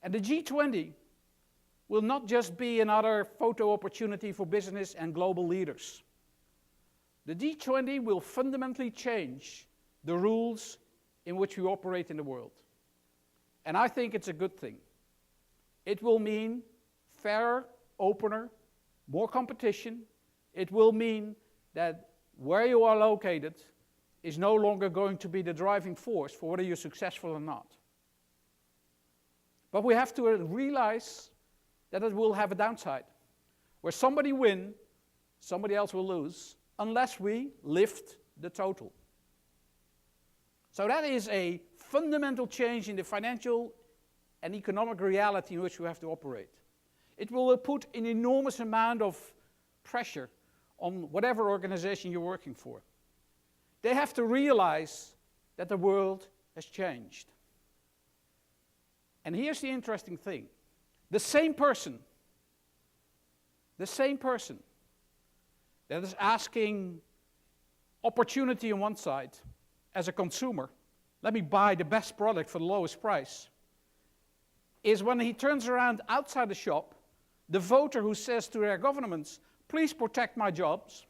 And the G20 will not just be another photo opportunity for business and global leaders. The G20 will fundamentally change the rules in which we operate in the world. And I think it's a good thing. It will mean fairer, opener, more competition. It will mean that where you are located is no longer going to be the driving force for whether you're successful or not. But we have to realize that it will have a downside, where somebody wins, somebody else will lose, unless we lift the total. So that is a fundamental change in the financial and economic reality in which we have to operate. It will put an enormous amount of pressure on whatever organization you're working for. They have to realize that the world has changed. And here's the interesting thing. The same person that is asking opportunity on one side as a consumer, let me buy the best product for the lowest price, is when he turns around outside the shop, the voter who says to their governments, please protect my jobs,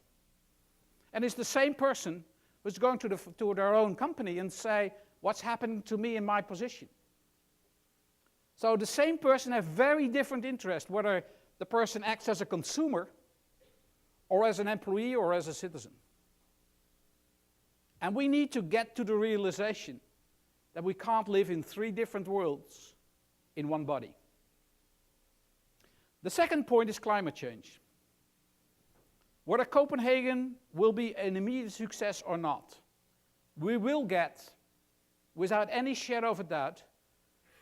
and it's the same person who's going to their own company and say, what's happening to me in my position? So the same person has very different interests, whether the person acts as a consumer or as an employee or as a citizen. And we need to get to the realization that we can't live in three different worlds in one body. The second point is climate change. Whether Copenhagen will be an immediate success or not, we will get, without any shadow of a doubt,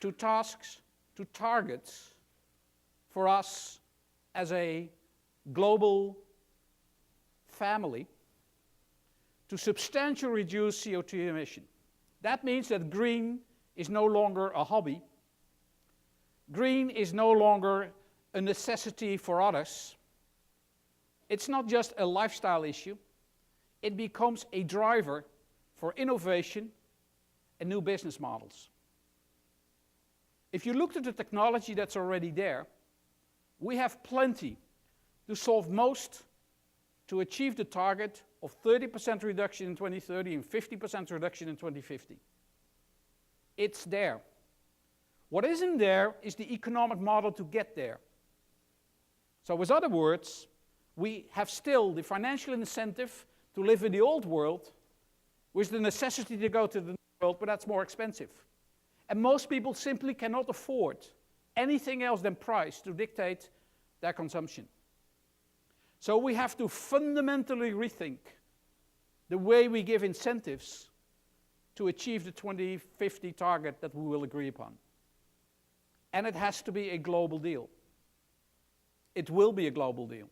to tasks, to targets for us as a global family to substantially reduce CO2 emission. That means that green is no longer a hobby. Green is no longer a necessity for others. It's not just a lifestyle issue. It becomes a driver for innovation and new business models. If you looked at the technology that's already there, we have plenty to solve most to achieve the target of 30% reduction in 2030 and 50% reduction in 2050. It's there. What isn't there is the economic model to get there. So with other words, we have still the financial incentive to live in the old world with the necessity to go to the new world, but that's more expensive. And most people simply cannot afford anything else than price to dictate their consumption. So we have to fundamentally rethink the way we give incentives to achieve the 2050 target that we will agree upon. And it has to be a global deal. It will be a global deal.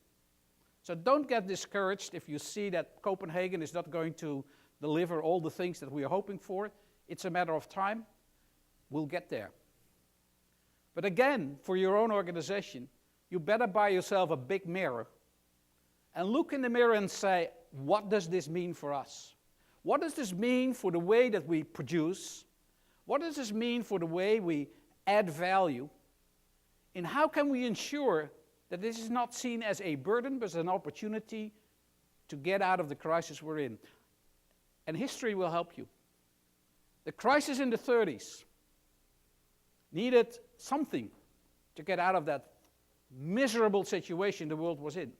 So don't get discouraged if you see that Copenhagen is not going to deliver all the things that we are hoping for. It's a matter of time. We'll get there. But again, for your own organization, you better buy yourself a big mirror and look in the mirror and say, what does this mean for us? What does this mean for the way that we produce? What does this mean for the way we add value? And how can we ensure that this is not seen as a burden, but as an opportunity to get out of the crisis we're in? And history will help you. The crisis in the 30s needed something to get out of that miserable situation the world was in.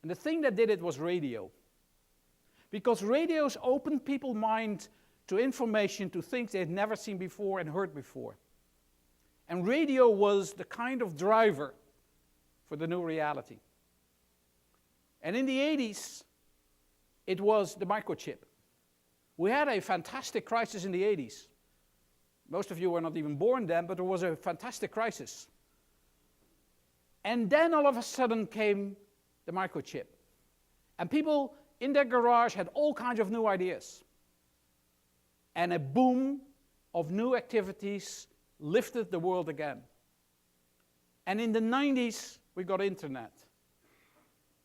And the thing that did it was radio. Because radios opened people's mind to information, to things they'd never seen before and heard before. And radio was the kind of driver for the new reality. And in the 80s, it was the microchip. We had a fantastic crisis in the 80s. Most of you were not even born then, but there was a fantastic crisis. And then all of a sudden came the microchip. And people in their garage had all kinds of new ideas. And a boom of new activities lifted the world again. And in the 90s, we got internet.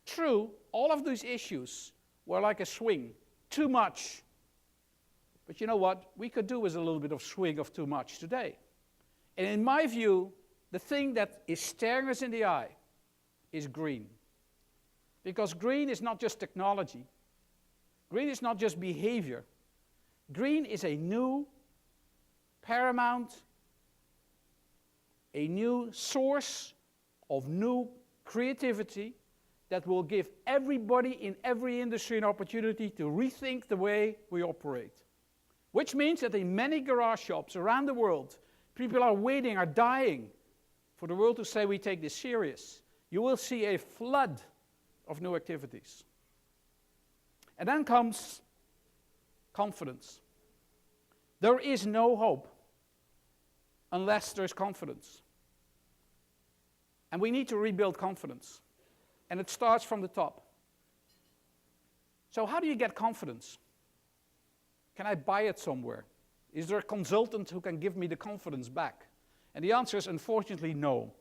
True, all of these issues were like a swing, too much. But you know what? We could do with a little bit of swing of too much today. And in my view, the thing that is staring us in the eye is green. Because green is not just technology. Green is not just behavior. Green is a new paramount, a new source of new creativity that will give everybody in every industry an opportunity to rethink the way we operate. Which means that in many garage shops around the world, people are waiting, are dying for the world to say we take this serious. You will see a flood of new activities. And then comes confidence. There is no hope unless there's confidence. And we need to rebuild confidence. And it starts from the top. So how do you get confidence? Can I buy it somewhere? Is there a consultant who can give me the confidence back? And the answer is unfortunately no.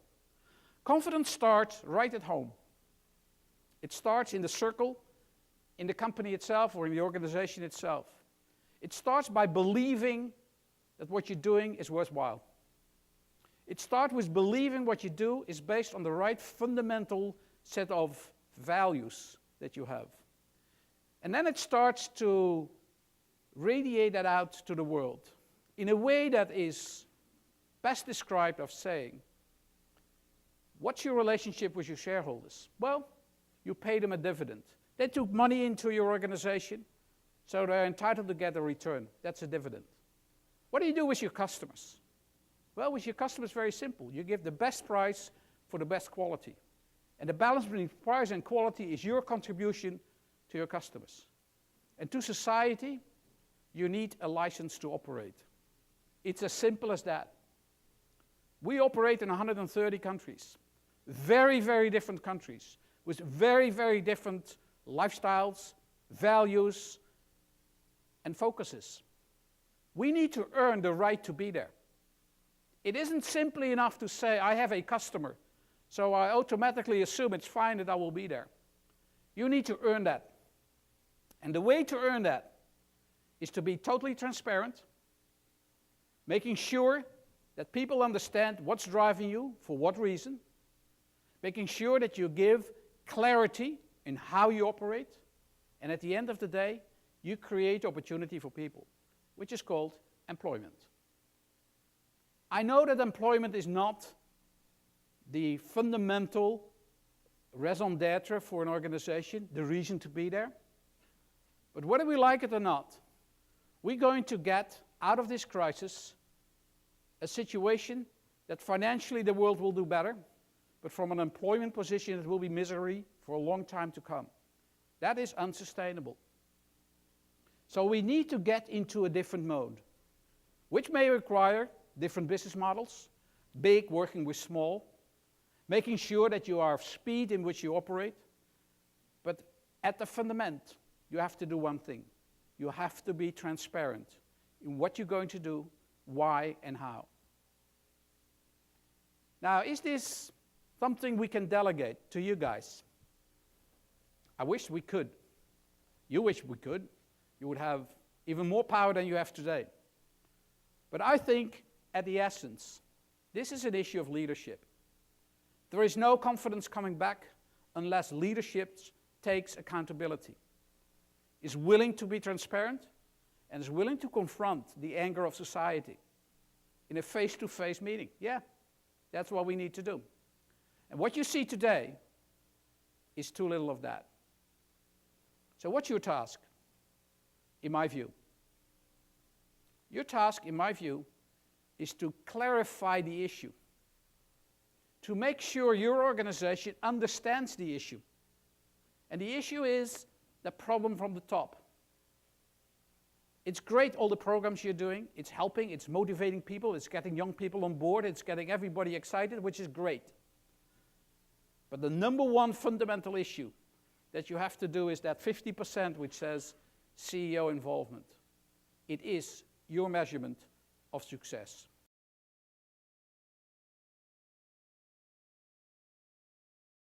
Confidence starts right at home. It starts in the circle, in the company itself, or in the organization itself. It starts by believing that what you're doing is worthwhile. It starts with believing what you do is based on the right fundamental set of values that you have. And then it starts to radiate that out to the world in a way that is best described of saying, what's your relationship with your shareholders? Well, you pay them a dividend. They took money into your organization, so they're entitled to get a return. That's a dividend. What do you do with your customers? Well, with your customers, very simple. You give the best price for the best quality. And the balance between price and quality is your contribution to your customers. And to society, you need a license to operate. It's as simple as that. We operate in 130 countries. Very, very different countries with very, very different lifestyles, values, and focuses. We need to earn the right to be there. It isn't simply enough to say, I have a customer, so I automatically assume it's fine that I will be there. You need to earn that. And the way to earn that is to be totally transparent, making sure that people understand what's driving you, for what reason, making sure that you give clarity in how you operate, and at the end of the day, you create opportunity for people, which is called employment. I know that employment is not the fundamental raison d'etre for an organization, the reason to be there, but whether we like it or not, we're going to get out of this crisis a situation that financially the world will do better, but from an employment position it will be misery for a long time to come. That is unsustainable. So we need to get into a different mode, which may require different business models, big working with small, making sure that you are of speed in which you operate, but at the fundament, you have to do one thing. You have to be transparent in what you're going to do, why and how. Now, is this something we can delegate to you guys? I wish we could. You wish we could. You would have even more power than you have today. But I think, at the essence, this is an issue of leadership. There is no confidence coming back unless leadership takes accountability, is willing to be transparent, and is willing to confront the anger of society in a face-to-face meeting. Yeah, that's what we need to do. And what you see today is too little of that. So what's your task, in my view? Your task, in my view, is to clarify the issue, to make sure your organization understands the issue. And the issue is the problem from the top. It's great, all the programs you're doing. It's helping, it's motivating people, it's getting young people on board, it's getting everybody excited, which is great. But the number one fundamental issue that you have to do is that 50% which says CEO involvement. It is your measurement of success.